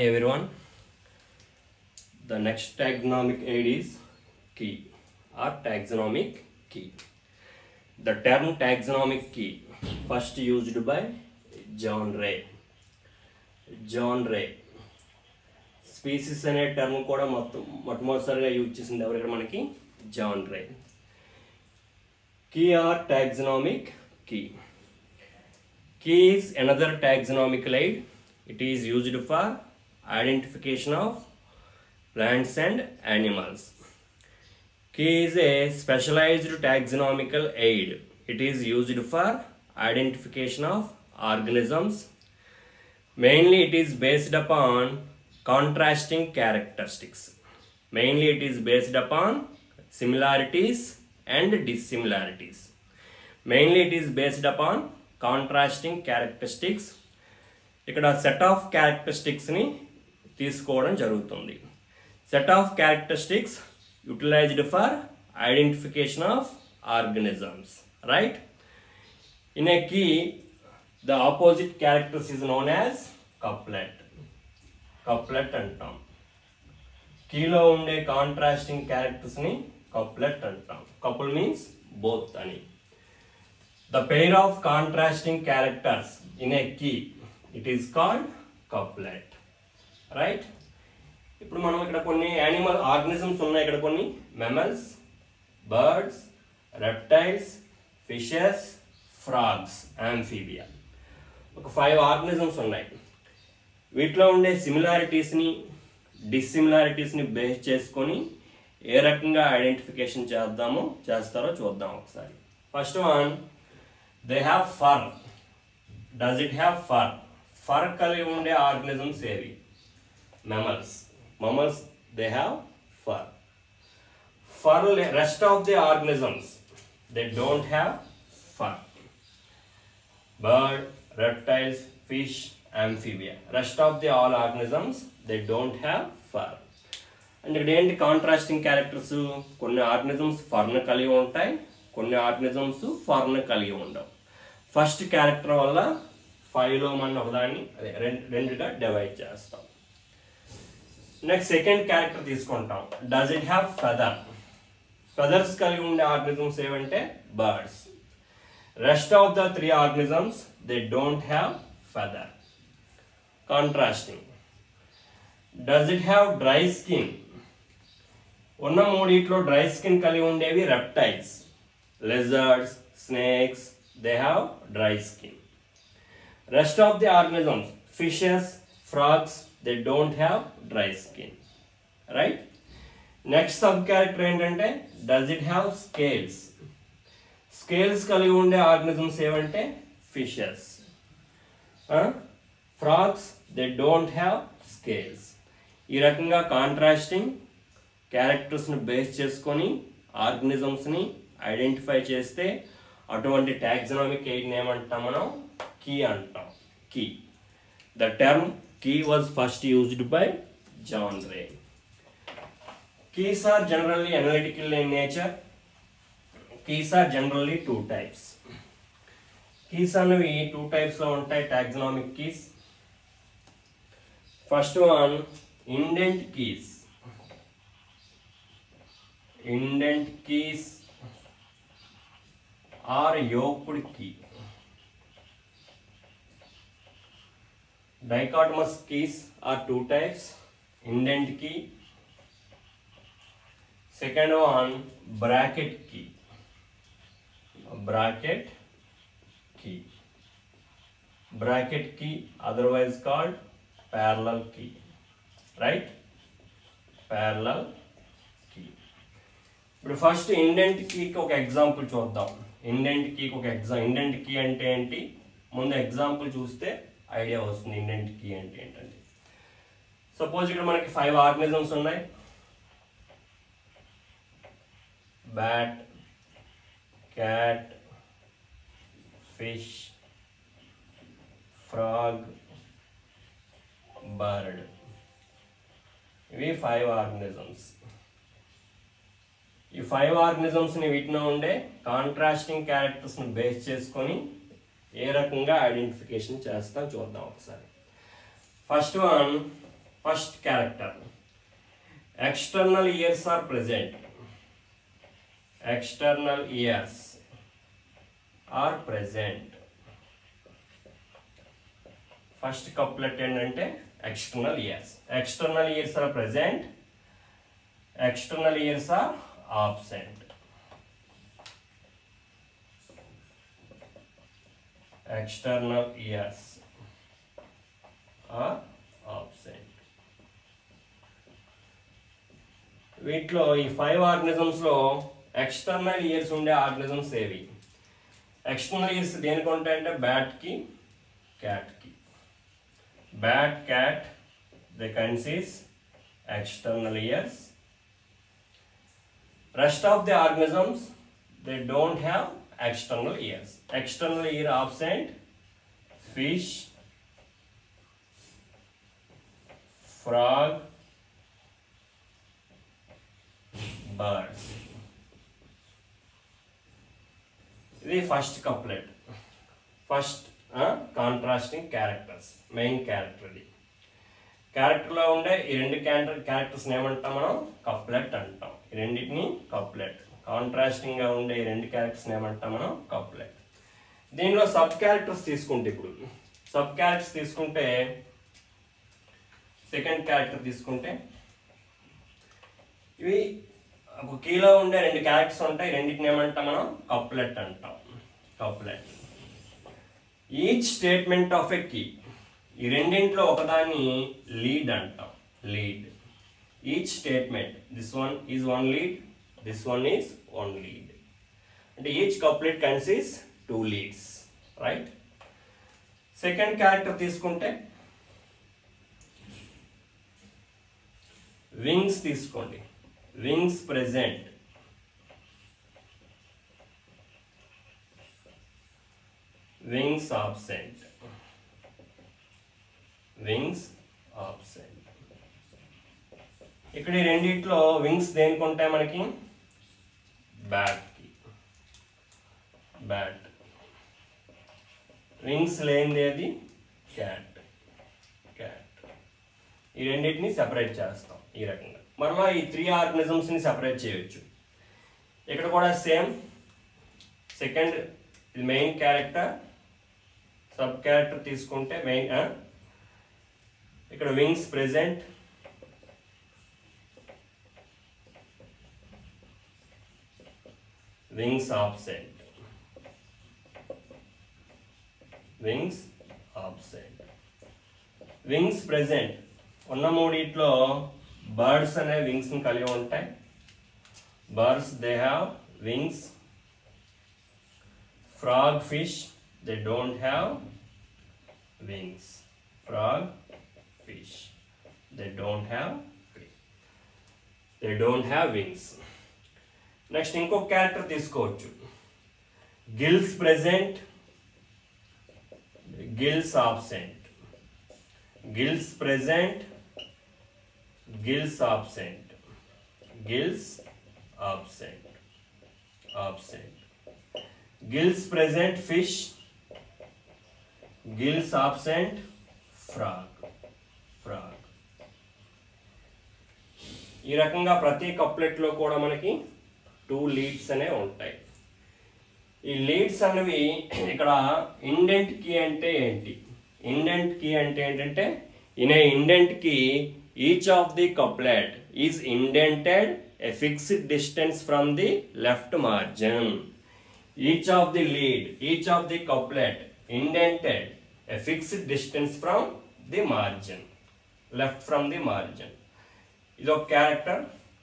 Hey everyone, the next taxonomic aid is key or taxonomic key. The term taxonomic key first used by John Ray. Species అనే term కూడా మొట్టమొదటిసారిగా use చేసింది ఎవరు మనకి John Ray. Key or taxonomic key. Key is another taxonomical aid. It is used for identification of plants and animals. Key is a specialized taxonomical aid. It is used for identification of organisms. Mainly it is based upon contrasting characteristics. Mainly it is based upon similarities and dissimilarities. Mainly it is based upon contrasting characteristics. ఇక్కడ set of క్యారెక్టరిస్టిక్స్ని తీసుకోవడం జరుగుతుంది. Set of characteristics utilised for identification of organisms, right? In a key the opposite characters is known as couplet. Couplet అంటాం. కీలో ఉండే contrasting క్యారెక్టర్స్ని couplet అంటాం. Couple means both అని. The pair of contrasting characters in a key it is called couplet, right? ఇప్పుడు మనం ఇక్కడ కొన్ని యానిమల్ ఆర్గనిజమ్స్ ఉన్నాయి. ఇక్కడ కొన్ని mammals, birds, reptiles, fishes, frogs, amphibia, ఒక 5 ఆర్గనిజమ్స్ ఉన్నాయి. వీటిలో ఉండే సిమిలారిటీస్ని డిస్సిమిలారిటీస్ని బేస్ చేసుకొని ఏ రకంగా ఐడెంటిఫికేషన్ చేస్తారో చూద్దాం ఒకసారి. First one, they have fur. Does it have fur? Fur కలిగి ఉండే ఆర్గనిజమ్స్ ఏవి? Mammals. Mammals they have fur. Fur rest of the organisms they don't have fur. Bird, reptiles, fish, amphibian, rest of the all organisms they don't have fur. And ఇక్కడ ఏంటి contrasting characters? కొన్ని organisms ఫర్ను కలిగి ఉంటాయి, కొన్ని organisms ఫర్ను కలిగి ఉండవు. First character వల్ల 5లో మనం ఒకదాన్ని రెండుగా డివైడ్ చేస్తాం. నెక్స్ట్ సెకండ్ క్యారెక్టర్ తీసుకుంటాం. Does it have feather? Feathers కలిగి ఉండే ఆర్గనిజమ్స్ ఏవంటే birds. Rest of the 3 organisms they don't have feather. Contrasting. Does it have dry skin? ఉన్న మూడిట్లో డ్రై స్కిన్ కలిగి ఉండేవి reptiles. lizards, snakes, they have dry skin. Rest of the organisms, fishes, frogs, they don't have dry skin, right? Next sub character ఏంటంటే does it have scales? Scales కలిగి ఉండే organisms ఏవంటే fishes. Frogs, they don't have scales. ఈ రకంగా contrasting క్యారెక్టర్స్ని base చేసుకొని ఆర్గనిజమ్స్ని identify చేస్తే అటువంటి taxonomic ఎయిడ్ని ఏమంటాం మనం? కీ అంటాం. Key. The term key was first used by John Ray. Keys are generally analytical in nature. Keys are generally 2 types. Keys అనేవి 2 typesలో ఉంటాయి taxonomic keys. First one, indent keys. Indent keys are yoked key. Dichotomous keys are 2 types. Indent key. Second one, bracket key. Bracket key. Bracket key, otherwise called parallel key. Right? Parallel key. ఇప్పుడు first indent కీకి ఒక example చూద్దాం. Indent కీకి ఒక indent key అంటే ఏంటి? ముందు example చూస్తే idea వస్తుంది indent key అంటే ఏంటంటే. సపోజ్ ఇక్కడ మనకి 5 ఆర్గనిజమ్స్ ఉన్నాయి. Bat, cat, fish, frog, bird. ఇవి 5 ఆర్గనిజమ్స్. ఈ 5 ఆర్గనిజమ్స్ని వీటిలో ఉండే కాంట్రాస్టింగ్ క్యారెక్టర్స్ని బేస్ చేసుకొని ఏ రకంగా ఐడెంటిఫికేషన్ చేస్తాం చూద్దాం ఒకసారి. First one first character. External years or present. External years or present. First couplet ఏంటంటే external years. External years are present, external years are absent. External years are absent. వీటిలో ఈ 5 organisms లో external years ఉండే organisms ఏవి? External years దేనికి ఉంటాయంటే bat కి, cat కి. Bat, cat, they consist external ears. Rest of the organisms, they don't have external ears. External ear absent. Fish, frog, birds. This is first couplet. First contrasting characters. Main character ఇది. క్యారెక్టర్లో ఉండే ఈ రెండు characters ఏమంటాం మనం? Couplet అంటాం. ఈ రెండింటిని కప్లెట్. కాంట్రాస్టింగ్గా ఉండే ఈ రెండు క్యారెక్టర్స్ ఏమంటాం మనం? కప్లెట్. దీనిలో సబ్ క్యారెక్టర్స్ తీసుకుంటే, ఇప్పుడు సబ్ క్యారెక్టర్స్ తీసుకుంటే, సెకండ్ క్యారెక్టర్ తీసుకుంటే, ఇవి ఒక కీలో ఉండే రెండు క్యారెక్టర్స్ ఉంటాయి. రెండింటిని ఏమంటాం మనం? కప్లెట్ అంటాం. Couplet. Each statement of a key. ఈ రెండింటిలో ఒకదాన్ని లీడ్ అంటాం. Lead. Each statement, this one is one lead, this one is one lead. అంటే each couplet consist 2 leads, right? Second character తీసుకుంటే వింగ్స్ తీసుకోండి. Wings present, wings absent. Wings absent. ఇక్కడ ఈ రెండిట్లో వింగ్స్ దేనికి ఉంటాయి మనకి? బ్యాట్ కి. బ్యాట్. వింగ్స్ లేనిది అది క్యాట్. క్యాట్. ఈ రెండింటిని సెపరేట్ చేస్తాం ఈ రకంగా. మరలా ఈ 3 ఆర్గనిజమ్స్ ని సెపరేట్ చేయొచ్చు. ఇక్కడ కూడా same. Second main character, sub character తీసుకుంటే మెయిన్, ఇక్కడ wings present, wings absent. Wings absent. Wings present ఉన్న మూడిట్లో బర్డ్స్ అనే వింగ్స్ ని కలిగి ఉంటాయి. Birds they have wings. Frog, fish, they don't have wings. Frog, fish, they don't have wings. Next, ఇంకో character తీసుకోవచ్చు. Gills present, gills absent. Gills present, gills absent. Gills absent. Absent. Gills present, fish. Gills absent, frog. Frog. ఈ రకంగా ప్రతి couplet లో కూడా మనకి 2 leads అనే ఉంటాయి. ఈ లీడ్స్ అనేవి ఇక్కడ ఇండెంట్ కీ అంటే ఏంటి? ఇండెంట్ కీ అంటే ఏంటంటే, in a indent key each of the couplet is indented a fixed distance from the left margin. Each of the lead, each of the couplet indented a fixed distance from the margin, left from the margin. ఇది ఒక character.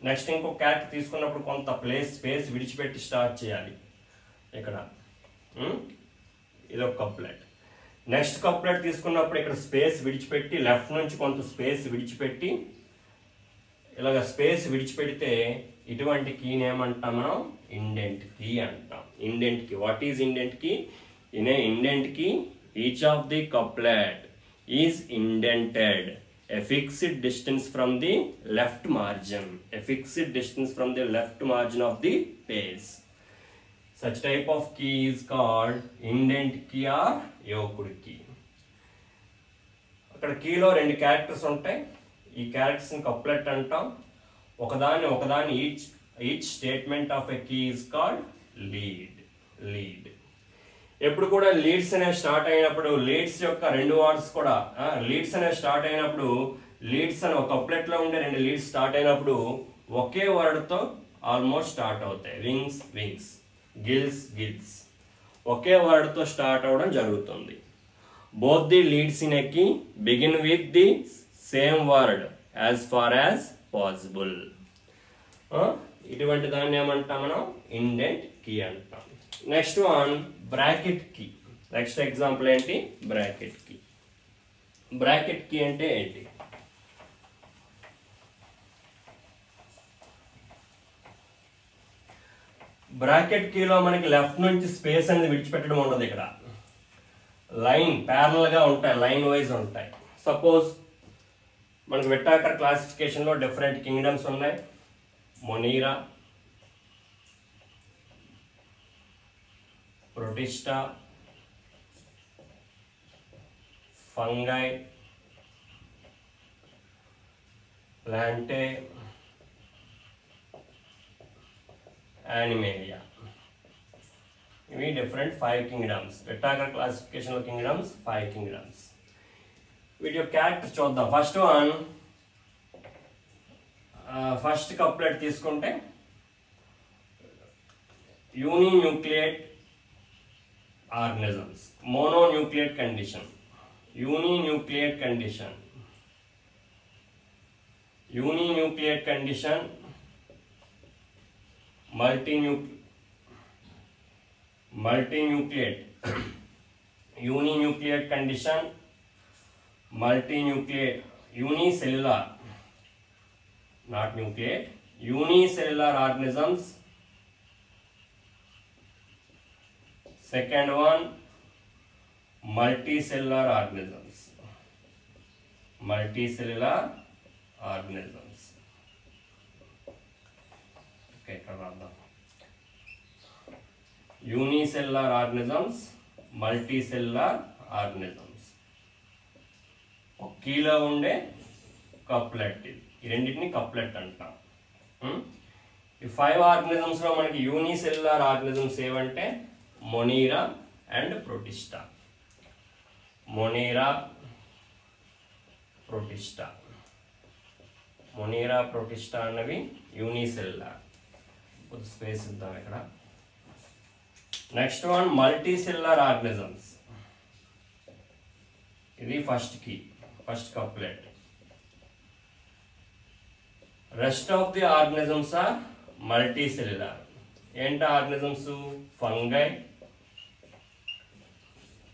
Next ఇంకో character తీసుకున్నప్పుడు కొంత space విడిచిపెట్టి start చేయాలి. ఇక్కడ ఇది ఒక కప్లెట్. నెక్స్ట్ కప్లెట్ తీసుకున్నప్పుడు ఇక్కడ స్పేస్ విడిచిపెట్టి, లెఫ్ట్ నుంచి కొంత స్పేస్ విడిచిపెట్టి, ఇలాగ స్పేస్ విడిచిపెడితే ఇటువంటి కీని ఏమంటాం మనం? ఇండెంట్ కీ అంటాం. Indent key. What is indent key? In a indent key each of the couplet is indented a fixed distance from the left margin. A fixed distance from the left margin of the page. Such type of key is called indent key or yoked key. అక్కడ కీలో 2 characters ఉంటాయి. ఈ క్యారెక్టర్స్ని couplet అంటాం. ఒకదాన్ని each statement of a key is called lead. ఎప్పుడు కూడా leads అనేవి start అయినప్పుడు leads యొక్క రెండు వర్డ్స్ కూడా లీడ్స్ అనేవి స్టార్ట్ అయినప్పుడు లీడ్స్ అని ఒక కప్లెట్లో ఉండే రెండు లీడ్స్ స్టార్ట్ అయినప్పుడు ఒకే వర్డ్తో ఆల్మోస్ట్ స్టార్ట్ అవుతాయి. వింగ్స్, గిల్స్ ఒకే వర్డ్తో స్టార్ట్ అవ్వడం జరుగుతుంది. Both the leads in a key begin with the same word as far as possible. ఇటువంటి దాన్ని ఏమంటాం మనం? ఇండెంట్ కీ అంటాం. Next one bracket key. Next example ఏంటి? Bracket key. బ్రాకెట్ కీ అంటే ఏంటి? బ్రాకెట్ కీలో మనకి లెఫ్ట్ నుంచి స్పేస్ అనేది విడిచిపెట్టడం ఉండదు. ఇక్కడ లైన్ ప్యారలల్ గా ఉంటాయి, లైన్ వైజ్ ఉంటాయి. సపోజ్ మనకు విట్టాకర్ క్లాసిఫికేషన్ లో డిఫరెంట్ కింగ్డమ్స్ ఉన్నాయి. Monera, Protista, Fungi, Plantae, Animalia. ఇవి డిఫరెంట్ 5 కింగ్డమ్స్. విట్టాకర్ క్లాసిఫికేషన్ లో కింగ్డమ్స్ 5 కింగ్డమ్స్. వీటి యొక్క క్యారెక్టర్స్ చూద్దాం. ఫస్ట్ వన్, ఫస్ట్ కప్లెట్ తీసుకుంటే uninucleate organisms, mononucleate condition, uninucleate condition, uninucleate condition, multinucleate uninucleate condition, multinucleate, unicellular, not nucleate, unicellular organisms. Second one, multicellular organisms, multicellular organisms. Okay, unicellular organisms, multicellular organisms. కీలో ఉండే couplet. ఈ రెండింటిని couplet అంటాం. ఈ 5 organisms లో మనకి unicellular organisms ఏవంటే Monera and Protista. Monera, Protista. Monera, Protista అన్నవి unicellular. కొద్ది స్పేస్ ఇద్దాం ఇక్కడ. Next one multicellular organisms. ఇది first key, first couplet. Rest of the organisms are multicellular. ఏంటి organisms? Fungi,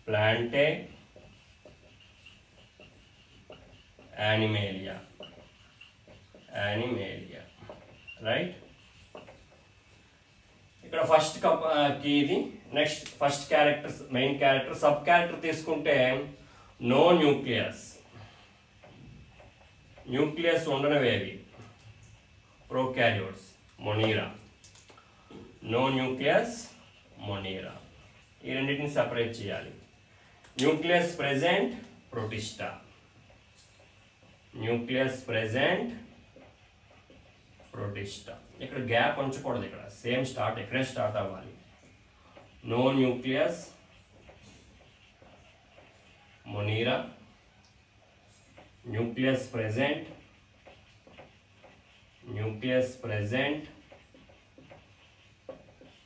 Plantae, Animalia. Right. ఇక్కడ ఫస్ట్ కీ ఇది. Next first characters, main character. Sub character తీసుకుంటే no nucleus, nucleus ఉండనివేవి prokaryotes, Monera. No nucleus, Monera. ఈ రెండింటిని separate చేయాలి. Nucleus present, Protista. Nucleus present, Protista. ఇక్కడ gap ఉంచకూడదు. ఇక్కడ సేమ్ స్టార్ట్, ఇక్కడే స్టార్ట్ అవ్వాలి. No nucleus, Monera. Nucleus present, nucleus present,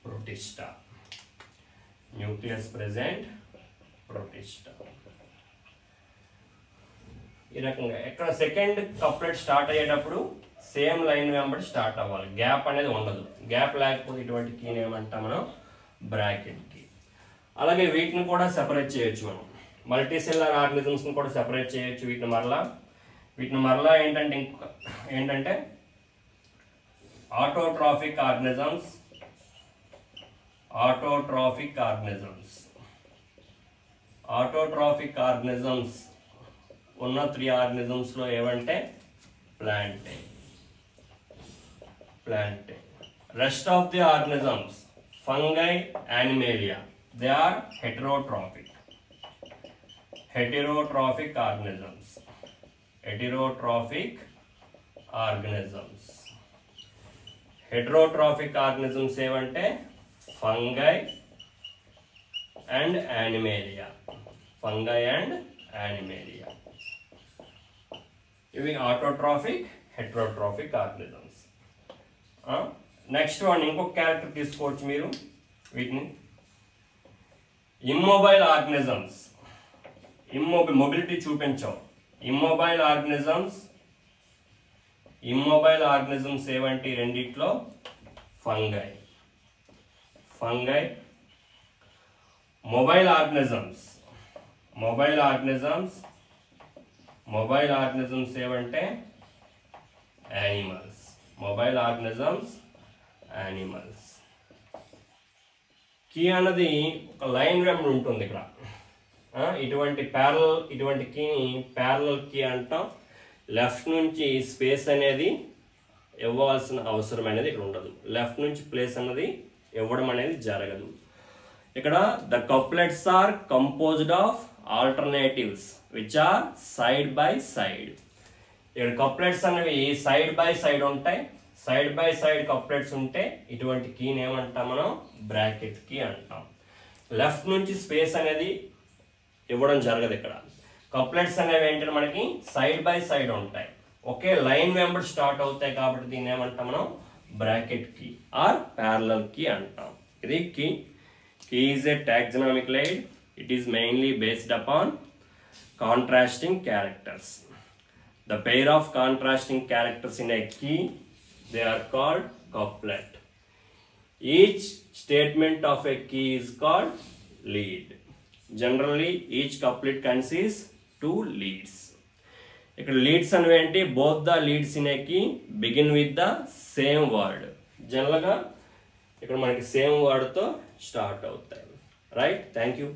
Protista. Nucleus present, Protista. ఈ రకంగా ఎక్కడ సెకండ్ కప్లెట్ స్టార్ట్ అయ్యేటప్పుడు సేమ్ లైన్ వెంబడి స్టార్ట్ అవ్వాలి. గ్యాప్ అనేది ఉండదు. గ్యాప్ లేకపోతే ఇటువంటి కీని ఏమంటాం మనం? Bracket key. అలాగే వీటిని కూడా సెపరేట్ చేయొచ్చు మనం. మల్టీసెల్యులర్ ఆర్గనిజమ్స్ని కూడా సెపరేట్ చేయొచ్చు. వీటిని మరలా ఏంటంటే autotrophic organisms, autotrophic organisms. Autotrophic organisms ఉన్న 3 ఆర్గనిజమ్స్లో ఏవంటే ప్లాంటే. Rest of the organisms, fungi, animalia, they are heterotrophic organisms. heterotrophic organisms. Heterotrophic organisms ఏమంటే fungi and animalia. Fungi and animalia. ఇవి autotrophic, heterotrophic organisms. Next one ఇంకొక character తీసుకోవచ్చు మీరు వీటిని. Immobile organisms. Mobility చూపించాం. Immobile organisms ఏవంటి రెండిట్లో fungi. Mobile organisms ఏవంటే animals. Key అన్నది ఒక లైన్ వెంబడి ఉంటుంది ఇక్కడ. ఇటువంటి కీని ప్యారలల్ కీ అంటాం. లెఫ్ట్ నుంచి స్పేస్ అనేది ఇవ్వాల్సిన అవసరం అనేది ఇక్కడ ఉండదు. లెఫ్ట్ నుంచి ప్లేస్ అన్నది ఇవ్వడం అనేది జరగదు. ఇక్కడ the couplets are composed of alternatives which are side by side. ఇక్కడ కప్లెట్స్ అనేవి సైడ్ బై సైడ్ ఉంటాయి. సైడ్ బై సైడ్ కప్లెట్స్ ఉంటే ఇటువంటి కీని ఏమంటాం మనం? బ్రాకెట్ కీ అంటాం. లెఫ్ట్ నుంచి స్పేస్ అనేది ఇవ్వడం జరగదు. ఇక్కడ కప్లెట్స్ అనేవి ఏంటంటే మనకి సైడ్ బై సైడ్ ఉంటాయి, ఒకే లైన్ వెంబడి స్టార్ట్ అవుతాయి కాబట్టి దీన్ని ఏమంటాం మనం? Bracket key or parallel key అంటాం. ఇది key. Key is a taxonomic aid. It is mainly based upon contrasting characters. The pair of contrasting characters in a key, they are called couplet. Each statement of a key is called lead. Generally, each couplet consists 2 leads. ఇక్కడ leads అనేవి ఏంటి? Both the leads in a key begin with the same word. జనరల్గా ఇక్కడ మనకి same వర్డ్తో start అవుతాయి. Right. Thank you.